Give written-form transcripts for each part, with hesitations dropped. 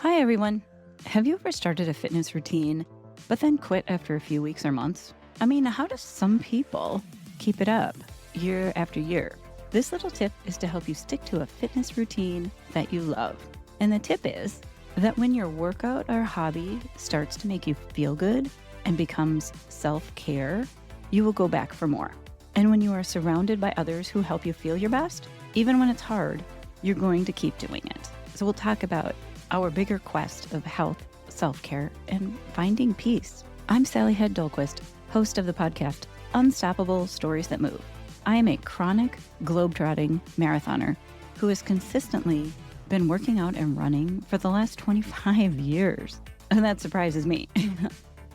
Hi, everyone. Have you ever started a fitness routine, but then quit after a few weeks or months? I mean, how do some people keep it up year after year? This little tip is to help you stick to a fitness routine that you love. And the tip is that when your workout or hobby starts to make you feel good and becomes self-care, you will go back for more. And when you are surrounded by others who help you feel your best, even when it's hard, you're going to keep doing it. So we'll talk about our bigger quest of health, self-care, and finding peace. I'm Sally Hed Dahlquist, host of the podcast Unstoppable Stories That Move. I am a chronic globetrotting marathoner who has consistently been working out and running for the last 25 years. And that surprises me.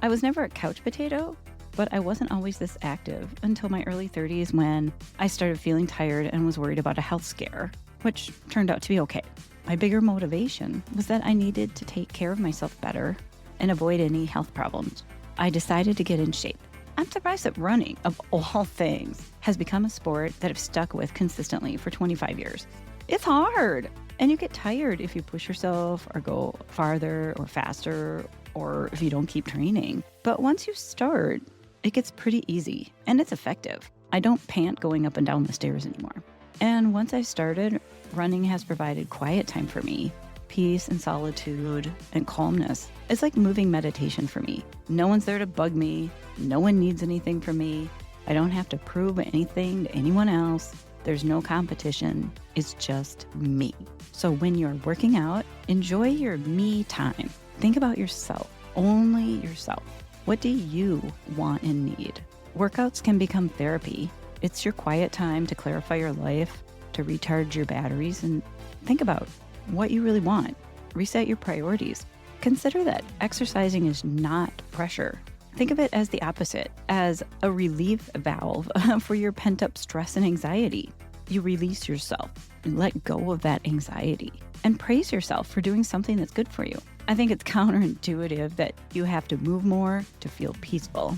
I was never a couch potato, but I wasn't always this active until my early 30s when I started feeling tired and was worried about a health scare, which turned out to be okay. My bigger motivation was that I needed to take care of myself better and avoid any health problems. I decided to get in shape. I'm surprised that running, of all things, has become a sport that I've stuck with consistently for 25 years. It's hard, and you get tired if you push yourself or go farther or faster, or if you don't keep training. But once you start, it gets pretty easy, and it's effective. I don't pant going up and down the stairs anymore. And once I started, running has provided quiet time for me, peace and solitude and calmness. It's like moving meditation for me. No one's there to bug me. No one needs anything from me. I don't have to prove anything to anyone else. There's no competition. It's just me. So when you're working out, enjoy your me time. Think about yourself, only yourself. What do you want and need? Workouts can become therapy. It's your quiet time to clarify your life, to recharge your batteries, and think about what you really want. Reset your priorities. Consider that exercising is not pressure. Think of it as the opposite, as a relief valve for your pent-up stress and anxiety. You release yourself and let go of that anxiety and praise yourself for doing something that's good for you. I think it's counterintuitive that you have to move more to feel peaceful.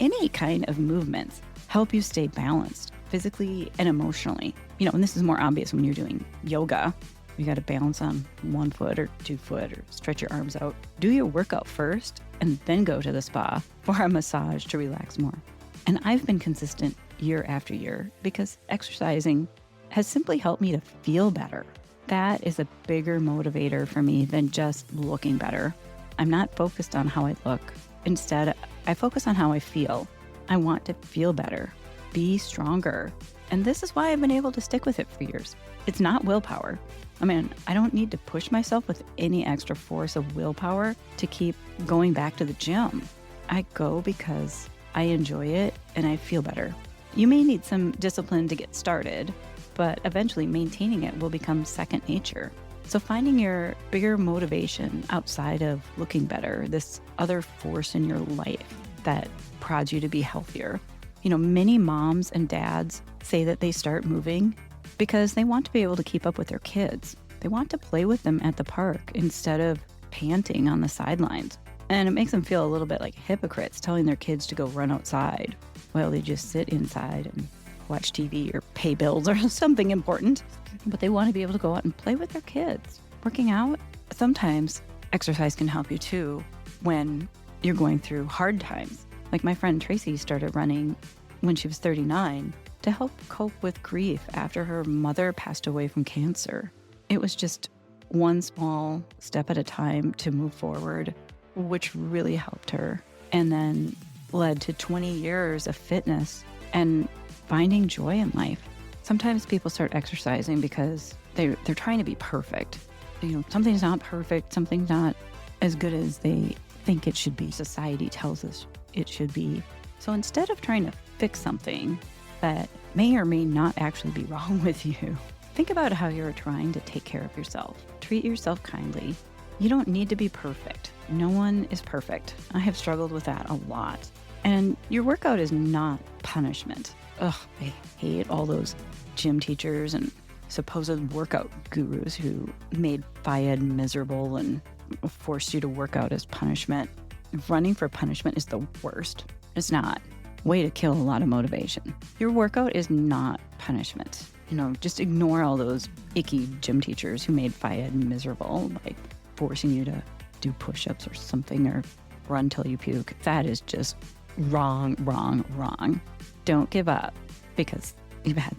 Any kind of movements help you stay balanced physically and emotionally. And this is more obvious when you're doing yoga. You got to balance on 1 foot or 2 foot or stretch your arms out. Do your workout first and then go to the spa for a massage to relax more. And I've been consistent year after year because exercising has simply helped me to feel better. That is a bigger motivator for me than just looking better. I'm not focused on how I look. Instead, I focus on how I feel. I want to feel better, be stronger. And this is why I've been able to stick with it for years. It's not willpower. I don't need to push myself with any extra force of willpower to keep going back to the gym. I go because I enjoy it and I feel better. You may need some discipline to get started, but eventually maintaining it will become second nature. So finding your bigger motivation outside of looking better, this other force in your life that prods you to be healthier. Many moms and dads say that they start moving because they want to be able to keep up with their kids. They want to play with them at the park instead of panting on the sidelines. And it makes them feel a little bit like hypocrites telling their kids to go run outside while they just sit inside and watch TV or pay bills or something important. But they want to be able to go out and play with their kids. Working out, sometimes exercise can help you too when you're going through hard times. Like my friend Tracy started running when she was 39 to help cope with grief after her mother passed away from cancer. It was just one small step at a time to move forward, which really helped her, and then led to 20 years of fitness and finding joy in life. Sometimes people start exercising because they're trying to be perfect. Something's not perfect, something's not as good as they think it should be. Society tells us it should be. So instead of trying to fix something that may or may not actually be wrong with you, think about how you're trying to take care of yourself. Treat yourself kindly. You don't need to be perfect. No one is perfect. I have struggled with that a lot. And your workout is not punishment. I hate all those gym teachers and supposed workout gurus who made Fayed miserable and forced you to work out as punishment. Running for punishment is the worst. It's not. Way to kill a lot of motivation. Your workout is not punishment. Just ignore all those icky gym teachers who made Fayed miserable by forcing you to do push-ups or something or run till you puke. That is just wrong, wrong, wrong. Don't give up because you've had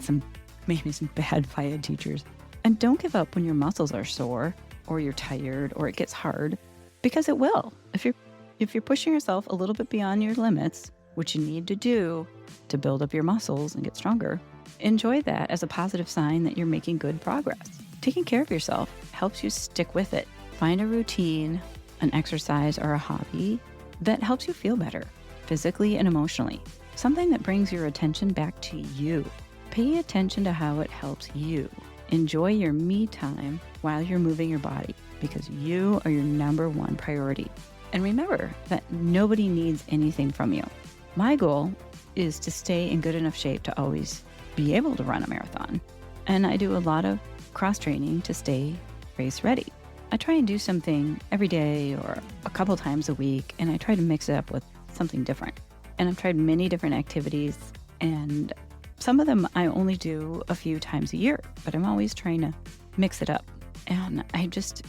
maybe some bad FIAD teachers. And don't give up when your muscles are sore or you're tired or it gets hard, because it will. If you're pushing yourself a little bit beyond your limits, which you need to do to build up your muscles and get stronger, enjoy that as a positive sign that you're making good progress. Taking care of yourself helps you stick with it. Find a routine, an exercise, or a hobby that helps you feel better, physically and emotionally. Something that brings your attention back to you. Pay attention to how it helps you. Enjoy your me time while you're moving your body, because you are your number one priority. And remember that nobody needs anything from you. My goal is to stay in good enough shape to always be able to run a marathon. And I do a lot of cross training to stay race ready. I try and do something every day or a couple times a week, and I try to mix it up with something different. And I've tried many different activities, and some of them I only do a few times a year, but I'm always trying to mix it up. And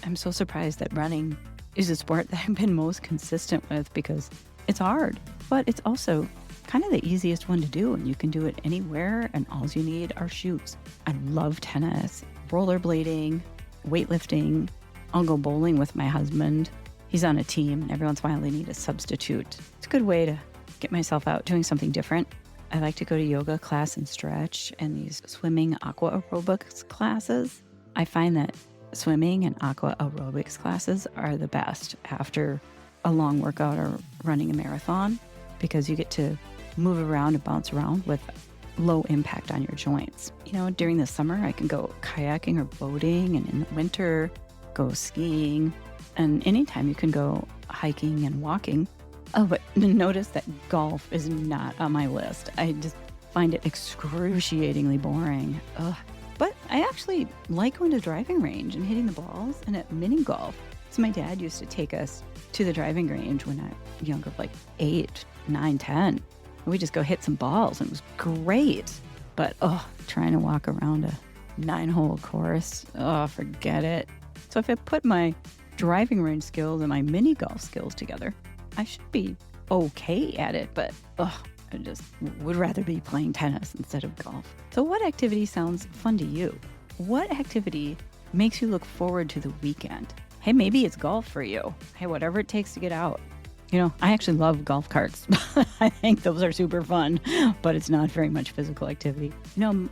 I'm so surprised that running is a sport that I've been most consistent with, because it's hard, but it's also kind of the easiest one to do, and you can do it anywhere, and all you need are shoes. I love tennis, rollerblading, weightlifting. I'll go bowling with my husband. He's on a team, and every once in a while I need a substitute. It's a good way to get myself out doing something different. I like to go to yoga class and stretch, and these swimming aqua aerobics classes. I find that swimming and aqua aerobics classes are the best after a long workout or running a marathon, because you get to move around and bounce around with low impact on your joints. During the summer, I can go kayaking or boating, and in the winter, go skiing. And anytime you can go hiking and walking. Oh, but notice that golf is not on my list. I just find it excruciatingly boring. Ugh. But I actually like going to the driving range and hitting the balls and at mini golf. So my dad used to take us to the driving range when I was younger, like 8, 9, 10. We just go hit some balls, and it was great. But trying to walk around a 9-hole course, forget it. So if I put my driving range skills and my mini golf skills together, I should be okay at it, but I just would rather be playing tennis instead of golf. So what activity sounds fun to you? What activity makes you look forward to the weekend? Hey, maybe it's golf for you. Hey, whatever it takes to get out. I actually love golf carts. I think those are super fun, but it's not very much physical activity.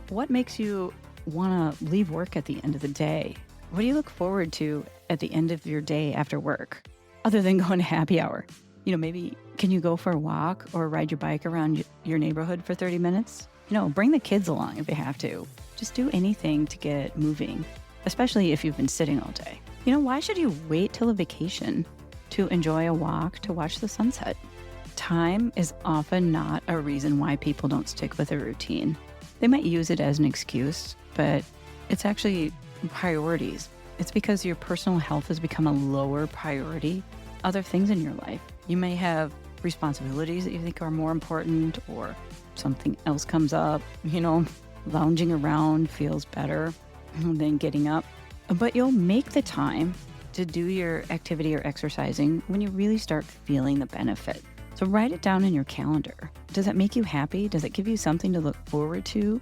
What makes you want to leave work at the end of the day? What do you look forward to at the end of your day after work, other than going to happy hour? Maybe can you go for a walk or ride your bike around your neighborhood for 30 minutes? Bring the kids along if you have to. Just do anything to get moving, especially if you've been sitting all day. Why should you wait till a vacation to enjoy a walk to watch the sunset? Time is often not a reason why people don't stick with a routine. They might use it as an excuse, but it's actually priorities. It's because your personal health has become a lower priority. Other things in your life. You may have responsibilities that you think are more important, or something else comes up. Lounging around feels better than getting up. But you'll make the time to do your activity or exercising when you really start feeling the benefit. So write it down in your calendar. Does it make you happy? Does it give you something to look forward to?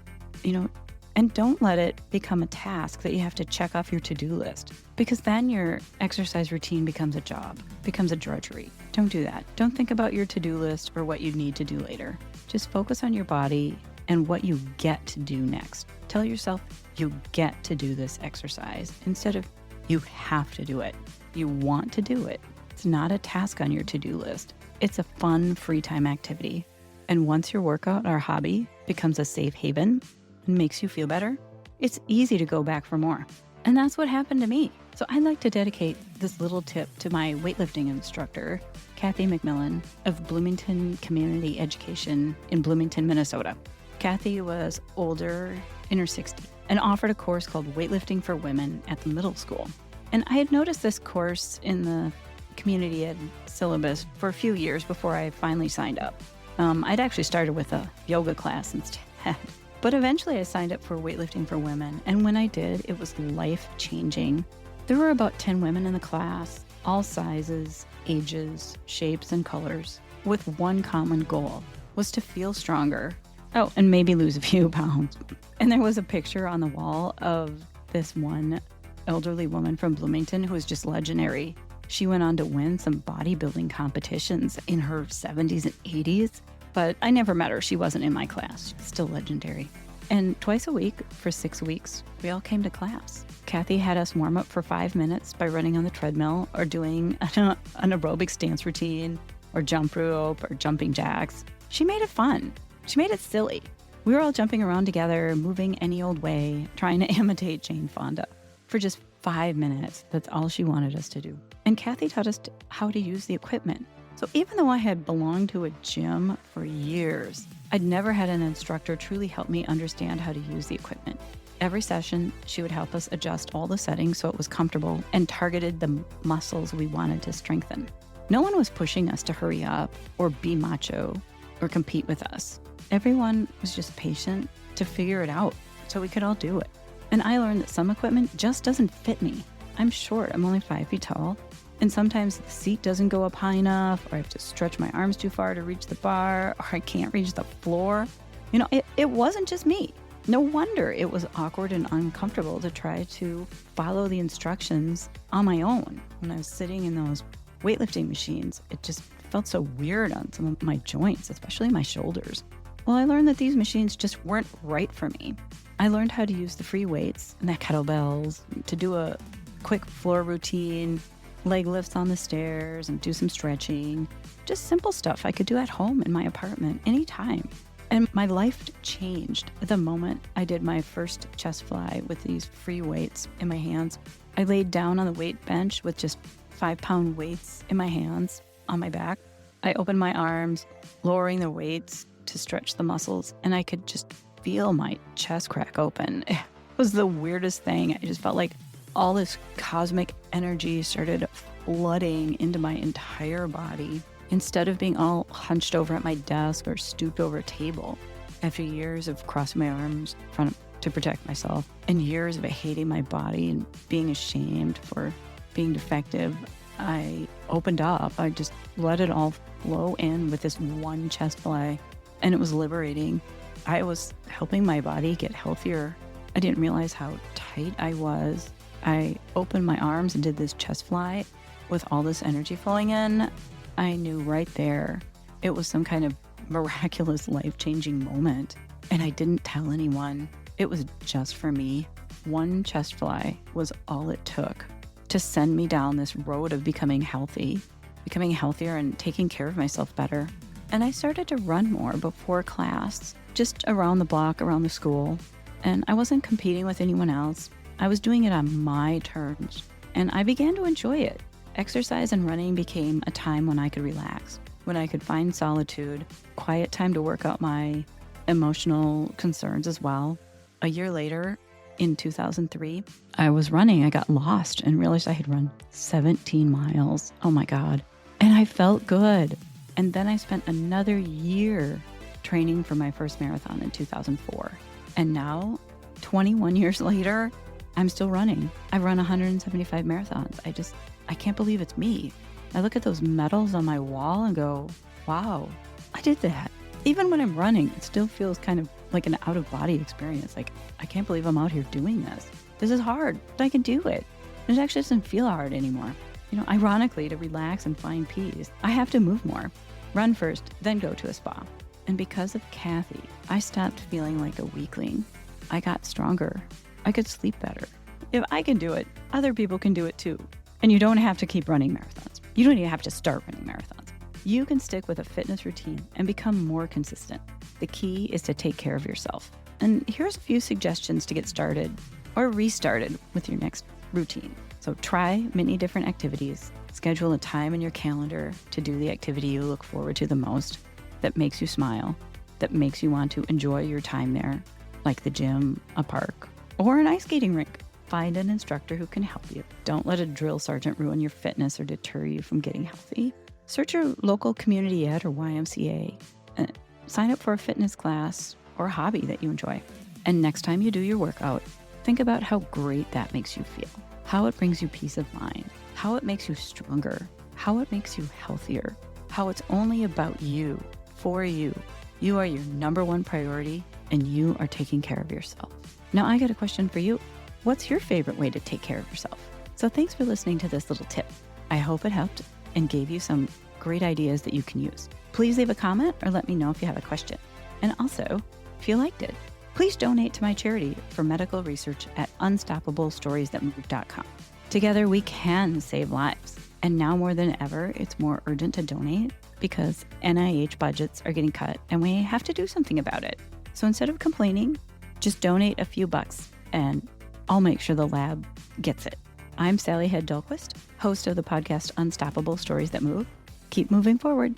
And don't let it become a task that you have to check off your to-do list, because then your exercise routine becomes a job, becomes a drudgery. Don't do that. Don't think about your to-do list or what you need to do later. Just focus on your body and what you get to do next. Tell yourself you get to do this exercise instead of you have to do it. You want to do it. It's not a task on your to-do list. It's a fun, free time activity. And once your workout or hobby becomes a safe haven and makes you feel better, it's easy to go back for more. And that's what happened to me. So I'd like to dedicate this little tip to my weightlifting instructor, Kathy McMillan of Bloomington Community Education in Bloomington, Minnesota. Kathy was older, in her 60s, and offered a course called Weightlifting for Women at the middle school. And I had noticed this course in the community ed syllabus for a few years before I finally signed up. I'd actually started with a yoga class instead. But eventually I signed up for Weightlifting for Women, and when I did, it was life-changing. There were about 10 women in the class, all sizes, ages, shapes, and colors, with one common goal, was to feel stronger. Oh, and maybe lose a few pounds. And there was a picture on the wall of this one elderly woman from Bloomington who was just legendary. She went on to win some bodybuilding competitions in her 70s and 80s, but I never met her. She wasn't in my class. She's still legendary. And twice a week for 6 weeks, we all came to class. Kathy had us warm up for 5 minutes by running on the treadmill or doing an aerobics dance routine or jump rope or jumping jacks. She made it fun. She made it silly. We were all jumping around together, moving any old way, trying to imitate Jane Fonda. For just 5 minutes, that's all she wanted us to do. And Kathy taught us how to use the equipment. So even though I had belonged to a gym for years, I'd never had an instructor truly help me understand how to use the equipment. Every session, she would help us adjust all the settings so it was comfortable and targeted the muscles we wanted to strengthen. No one was pushing us to hurry up or be macho or compete with us. Everyone was just patient to figure it out so we could all do it. And I learned that some equipment just doesn't fit me. I'm short, I'm only 5 feet tall. And sometimes the seat doesn't go up high enough, or I have to stretch my arms too far to reach the bar, or I can't reach the floor. It wasn't just me. No wonder it was awkward and uncomfortable to try to follow the instructions on my own. When I was sitting in those weightlifting machines, it just felt so weird on some of my joints, especially my shoulders. Well, I learned that these machines just weren't right for me. I learned how to use the free weights and the kettlebells to do a quick floor routine, leg lifts on the stairs, and do some stretching. Just simple stuff I could do at home in my apartment anytime. And my life changed the moment I did my first chest fly with these free weights in my hands. I laid down on the weight bench with just 5-pound weights in my hands on my back. I opened my arms, lowering the weights to stretch the muscles, and I could just feel my chest crack open. It was the weirdest thing. I just felt like all this cosmic energy started flooding into my entire body instead of being all hunched over at my desk or stooped over a table. After years of crossing my arms in front to protect myself and years of hating my body and being ashamed for being defective, I opened up. I just let it all flow in with this one chest fly, and it was liberating. I was helping my body get healthier. I didn't realize how tight I was. I opened my arms and did this chest fly with all this energy flowing in. I knew right there it was some kind of miraculous, life-changing moment. And I didn't tell anyone. It was just for me. One chest fly was all it took to send me down this road of becoming healthier and taking care of myself better. And I started to run more before class, just around the block, around the school. And I wasn't competing with anyone else. I was doing it on my terms, and I began to enjoy it. Exercise and running became a time when I could relax, when I could find solitude, quiet time to work out my emotional concerns as well. A year later, in 2003, I was running. I got lost and realized I had run 17 miles. Oh my God. And I felt good. And then I spent another year training for my first marathon in 2004. And now, 21 years later, I'm still running. I've run 175 marathons. I can't believe it's me. I look at those medals on my wall and go, wow, I did that. Even when I'm running, it still feels kind of like an out-of-body experience. Like, I can't believe I'm out here doing this. This is hard, but I can do it. It actually doesn't feel hard anymore. Ironically, to relax and find peace, I have to move more. Run first, then go to a spa. And because of Kathy, I stopped feeling like a weakling. I got stronger. I could sleep better. If I can do it, other people can do it too. And you don't have to keep running marathons. You don't even have to start running marathons. You can stick with a fitness routine and become more consistent. The key is to take care of yourself. And here's a few suggestions to get started or restarted with your next routine. So try many different activities. Schedule a time in your calendar to do the activity you look forward to the most, that makes you smile, that makes you want to enjoy your time there, like the gym, a park, or an ice skating rink. Find an instructor who can help you. Don't let a drill sergeant ruin your fitness or deter you from getting healthy. Search your local community ed or YMCA. Sign up for a fitness class or a hobby that you enjoy. And next time you do your workout, think about how great that makes you feel. how it brings you peace of mind, how it makes you stronger, how it makes you healthier, how it's only about you, for you. You are your number one priority and you are taking care of yourself. Now I got a question for you. What's your favorite way to take care of yourself? So thanks for listening to this little tip. I hope it helped and gave you some great ideas that you can use. Please leave a comment or let me know if you have a question. And also, if you liked it, please donate to my charity for medical research at unstoppablestoriesthatmove.com. Together, we can save lives. And now more than ever, it's more urgent to donate because NIH budgets are getting cut and we have to do something about it. So instead of complaining, just donate a few bucks and I'll make sure the lab gets it. I'm Sally Hed Dahlquist, host of the podcast Unstoppable Stories That Move. Keep moving forward.